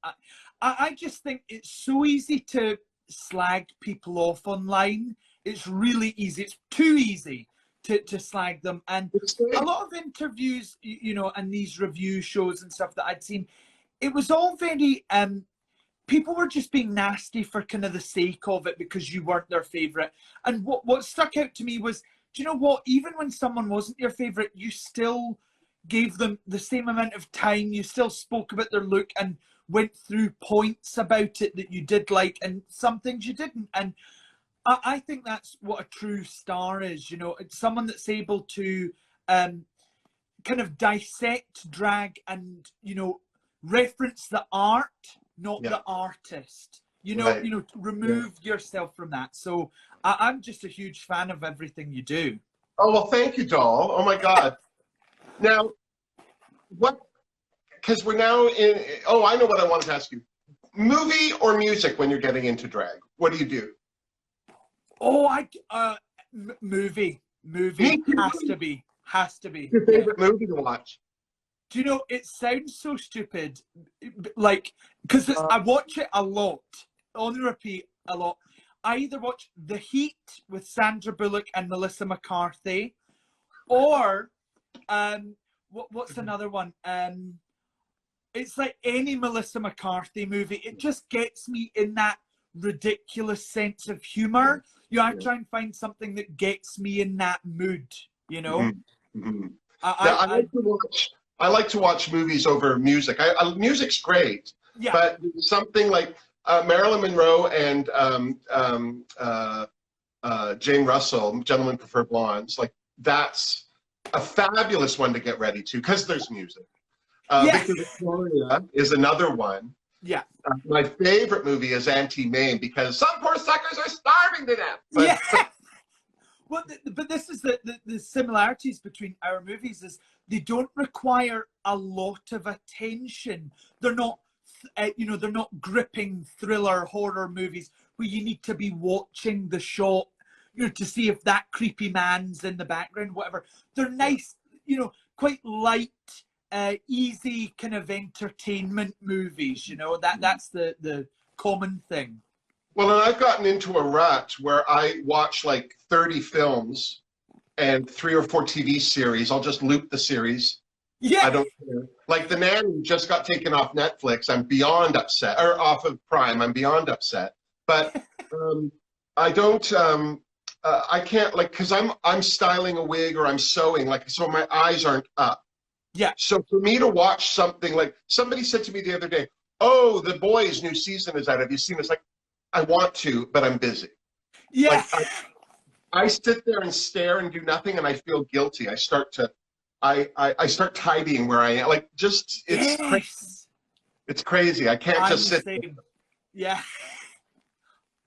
I just think it's so easy to slag people off online. It's really easy. It's too easy to slag them. And a lot of interviews, you know, and these review shows and stuff that I'd seen, it was all very people were just being nasty for kind of the sake of it because you weren't their favorite. And what stuck out to me was, do you know what? Even when someone wasn't your favorite, you still gave them the same amount of time. You still spoke about their look and went through points about it that you did like and some things you didn't. And I think that's what a true star is. You know, it's someone that's able to kind of dissect drag and, you know, reference the art, not the artist. You know, remove yourself from that. So I'm just a huge fan of everything you do.
Oh, well, thank you, doll. Oh my God. Now, because we're now in, I know what I wanted to ask you. Movie or music when you're getting into drag? What do you do?
Oh, Movie has to be.
Your favorite movie to watch?
Do you know, it sounds so stupid, like, because I watch it a lot, on repeat a lot. I either watch The Heat with Sandra Bullock and Melissa McCarthy, or what's another one? It's like any Melissa McCarthy movie. It just gets me in that ridiculous sense of humor. You know, I try and find something that gets me in that mood, you know?
I like to watch movies over music. Music's great, but something like Marilyn Monroe and Jane Russell, Gentlemen Prefer Blondes, like that's a fabulous one to get ready to because there's music. Victor Victoria is another one.
Yeah.
My favorite movie is Anti-Main because some poor suckers are starving to death. But,
well, but this is the similarities between our movies is they don't require a lot of attention. They're not, they're not gripping thriller horror movies where you need to be watching the shot, to see if that creepy man's in the background, whatever. They're nice, quite light, easy kind of entertainment movies. That's the common thing.
Well, and I've gotten into a rut where I watch like 30 films and 3 or 4 TV series. I'll just loop the series.
Yeah.
I don't care. Like The Nanny just got taken off Netflix. I'm beyond upset, or off of Prime. I'm beyond upset. But I don't. I can't, like, because I'm styling a wig or I'm sewing, like, so my eyes aren't up.
Yeah.
So for me to watch something, like somebody said to me the other day, "Oh, The Boys' new season is out. Have you seen it?" It's like, I want to, but I'm busy.
Yeah.
Like, I sit there and stare and do nothing, and I feel guilty. I start tidying where I am. Like, just it's crazy. It's crazy. I can't just sit.
Yeah.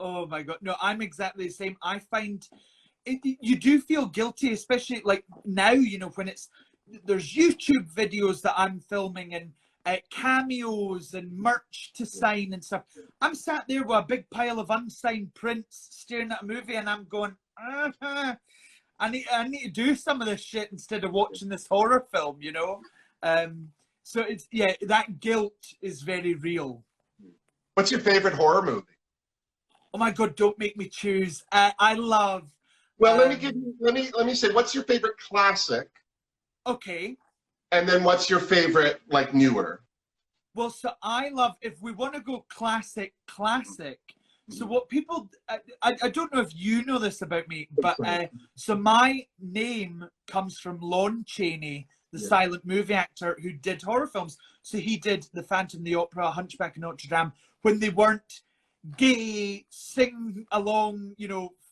Oh my God. No, I'm exactly the same. I find you do feel guilty, especially like now. When there's YouTube videos that I'm filming and cameos and merch to sign and stuff. I'm sat there with a big pile of unsigned prints staring at a movie and I'm going, I need to do some of this shit instead of watching this horror film, so it's, that guilt is very real.
What's your favorite horror movie?
Oh my God, don't make me choose. I love.
Well, let me say, what's your favorite classic?
Okay.
And then what's your favorite, like, newer?
Well, so I love, if we want to go classic. So what people, I don't know if you know this about me, but so my name comes from Lon Chaney, the silent movie actor who did horror films. So he did The Phantom of the Opera, Hunchback of Notre Dame, when they weren't gay, sing along,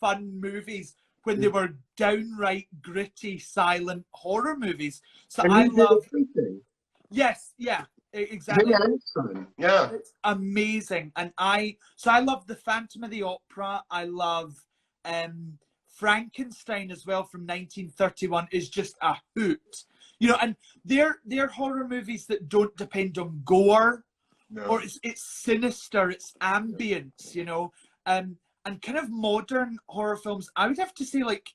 fun movies, when they were downright gritty, silent horror movies. So I love. Yes, yeah, exactly.
Yeah,
it's amazing, and I love The Phantom of the Opera. I love Frankenstein as well from 1931. Is just a hoot, and they're horror movies that don't depend on gore, or it's sinister, it's ambience, and kind of modern horror films, I would have to say, like,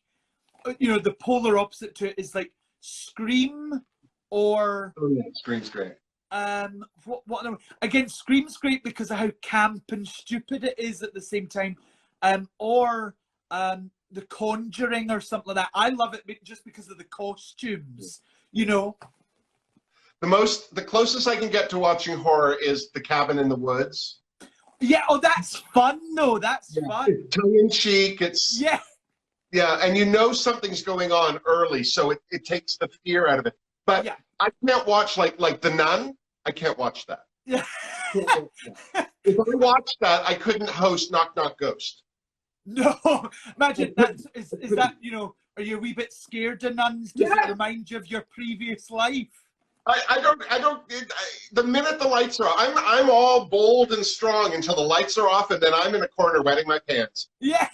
the polar opposite to it is like Scream or...
Oh yeah, Scream's great.
Again, Scream's great because of how camp and stupid it is at the same time. Or The Conjuring or something like that. I love it just because of the costumes,
The closest I can get to watching horror is The Cabin in the Woods.
Yeah, that's fun though. That's fun.
It's tongue-in-cheek. It's and something's going on early, so it takes the fear out of it. But I can't watch like The Nun. I can't watch that.
Yeah.
If I watched that, I couldn't host Knock Knock Ghost.
No, imagine that. Is that Are you a wee bit scared of nuns? Does it remind you of your previous life?
I don't. The minute the lights are off, I'm all bold and strong until the lights are off, and then I'm in a corner wetting my pants.
Yeah.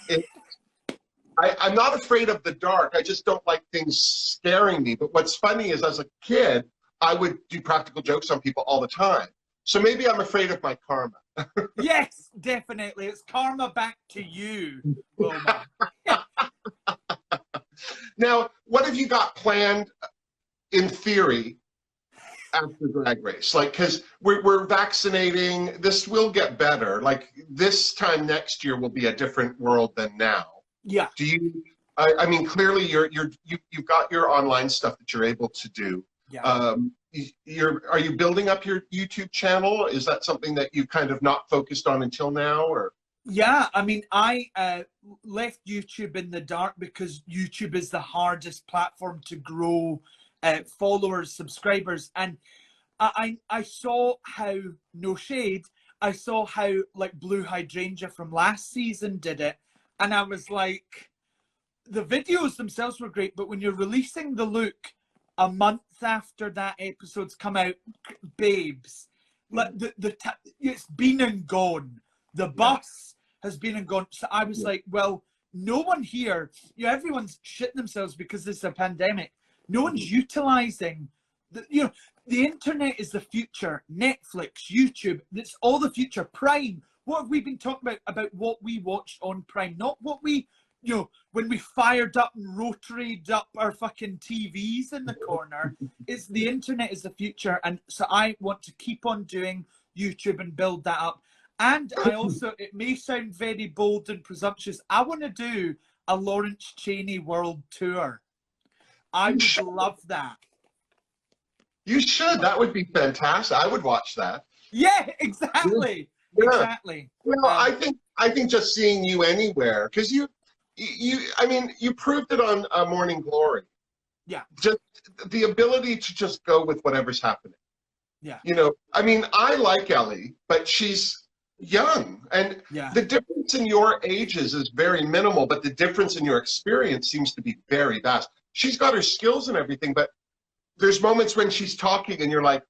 I'm not afraid of the dark. I just don't like things scaring me. But what's funny is, as a kid, I would do practical jokes on people all the time. So maybe I'm afraid of my karma.
Yes, definitely. It's karma back to you, Wilma.
Now, what have you got planned in theory after Drag Race? Like, because we're vaccinating, this will get better. Like, this time next year will be a different world than now.
Yeah.
Do you? I mean, clearly you've got your online stuff that you're able to do.
Yeah.
Are you building up your YouTube channel? Is that something that you kind of not focused on until now, or?
Yeah, I mean, I left YouTube in the dark because YouTube is the hardest platform to grow followers, subscribers, and I saw how, no shade, I saw how like Blue Hydrangea from last season did it, and I was like, the videos themselves were great, but when you're releasing the look a month after that episode's come out, babes, like it's been and gone. The bus has been and gone. So I was like, well, no one here, everyone's shitting themselves because this is a pandemic. No one's utilizing the internet is the future. Netflix, YouTube, it's all the future. Prime. What have we been talking about what we watched on Prime, not what we, when we fired up and rotaried up our fucking TVs in the corner. It's the internet is the future. And so I want to keep on doing YouTube and build that up. And I also, it may sound very bold and presumptuous, I want to do a Lawrence Chaney world tour. I would love that.
You should. That would be fantastic. I would watch that.
Yeah, exactly. Yeah. Exactly.
Well, I think just seeing you anywhere, because I mean, you proved it on Morning Glory.
Yeah.
Just the ability to just go with whatever's happening.
Yeah.
I mean, I like Ellie, but she's young, and the difference in your ages is very minimal, but the difference in your experience seems to be very vast. She's got her skills and everything, but there's moments when she's talking and you're like,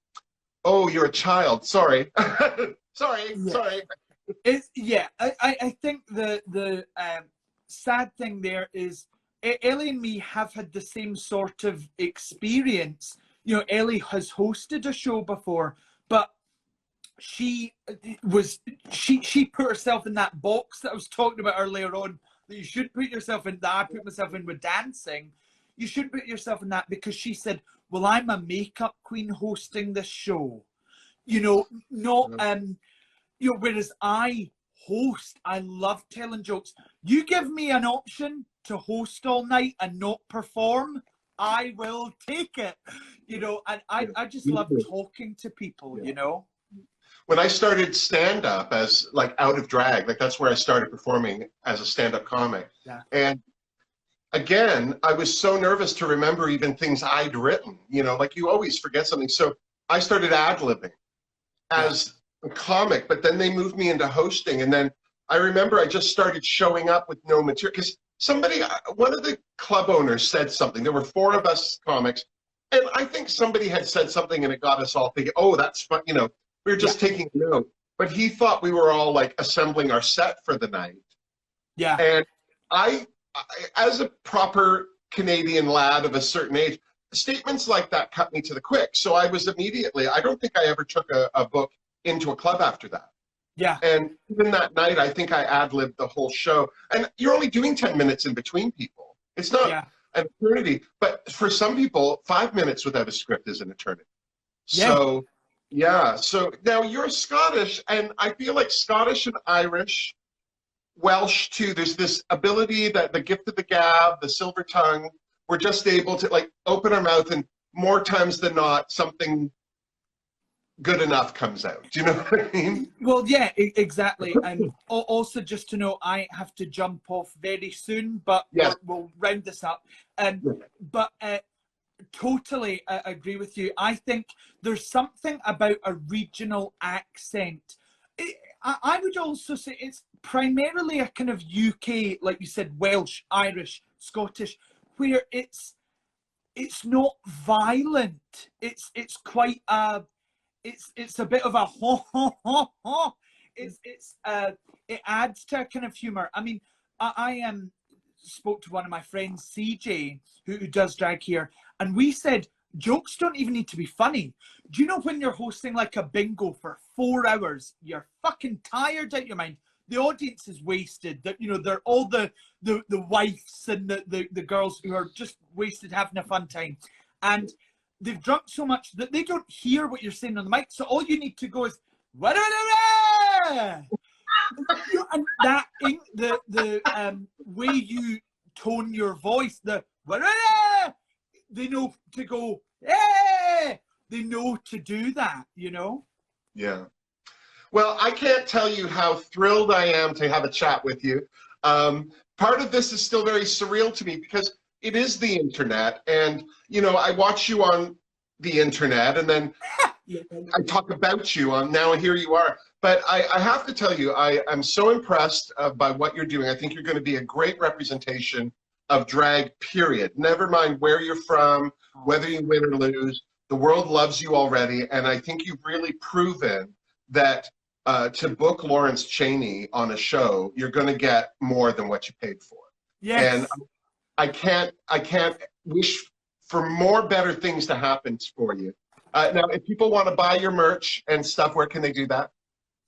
oh, you're a child. Sorry. Sorry.
I think the sad thing there is Ellie and me have had the same sort of experience. Ellie has hosted a show before, but she put herself in that box that I was talking about earlier on, that you should put yourself in, that I put myself in with dancing. You should put yourself in that, because she said, well, I'm a makeup queen hosting this show. Whereas I host, I love telling jokes. You give me an option to host all night and not perform, I will take it. And I just love talking to people,
When I started stand-up as like out of drag, like that's where I started performing as a stand-up comic.
Yeah.
And again, I was so nervous to remember even things I'd written, like you always forget something. So I started ad-libbing as a comic, but then they moved me into hosting. And then I remember I just started showing up with no material, because one of the club owners said something. There were 4 of us comics, and I think somebody had said something and it got us all thinking, oh, that's fun. We were just taking a note. But he thought we were all like assembling our set for the night.
Yeah.
And I as a proper Canadian lad of a certain age, statements like that cut me to the quick. So I was immediately, I don't think I ever took a book into a club after that.
Yeah.
And even that night, I think I ad-libbed the whole show. And you're only doing 10 minutes in between people. It's not an eternity. But for some people, 5 minutes without a script is an eternity. Yeah. So now you're Scottish, and I feel like Scottish and Irish, Welsh too, there's this ability that the gift of the gab, the silver tongue, we're just able to like open our mouth, and more times than not, something good enough comes out. Do you know what I mean?
Well, yeah, exactly. And also, just to know, I have to jump off very soon, but we'll round this up. But totally agree with you. I think there's something about a regional accent. I would also say it's primarily a kind of UK, like you said, Welsh, Irish, Scottish, where it's not violent. It's quite it's a bit of a ho ho ho ho. It adds to a kind of humor. I mean, I spoke to one of my friends, CJ, who does drag here, and we said jokes don't even need to be funny. Do you know when you're hosting like a bingo for 4 hours, you're fucking tired out your mind? the audience is wasted. That, you know, they're all the wives and the girls who are just wasted having a fun time, and they've drunk so much that they don't hear what you're saying on the mic. So all you need to go is and that the way you tone your voice, they know to go. They know to do that, you know.
Yeah. Well, I can't tell you how thrilled I am to have a chat with you. Part of this is still very surreal to me because it is the internet, and you know, I watch you on the internet, and then I talk about you on now, and here you are. But I have to tell you, I'm so impressed by what you're doing. I think you're going to be a great representation of drag, period. Never mind where you're from, whether you win or lose. The world loves you already, and I think you've really proven that to book Lawrence Chaney on a show, you're going to get more than what you paid for.
Yes.
And I can't wish for more better things to happen for you. Now, if people want to buy your merch and stuff, where can they do that?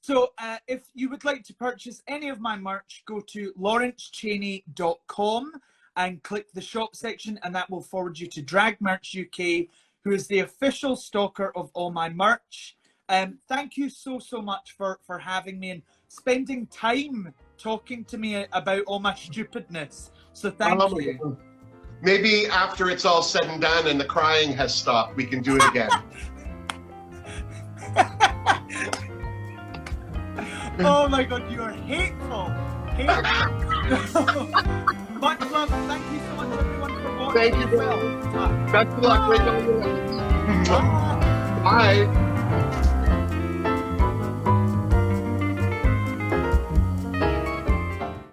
So if you would like to purchase any of my merch, go to lawrencechaney.com and click the shop section, and that will forward you to Drag Merch UK, who is the official stocker of all my merch. Thank you so much for having me and spending time talking to me about all my stupidness. So thank you.
Maybe after it's all said and done and the crying has stopped, we can do it again.
Oh my God, you are hateful. Much love. Thank you so much, everyone, for watching.
Thank you.
Well.
Best of luck. Bye.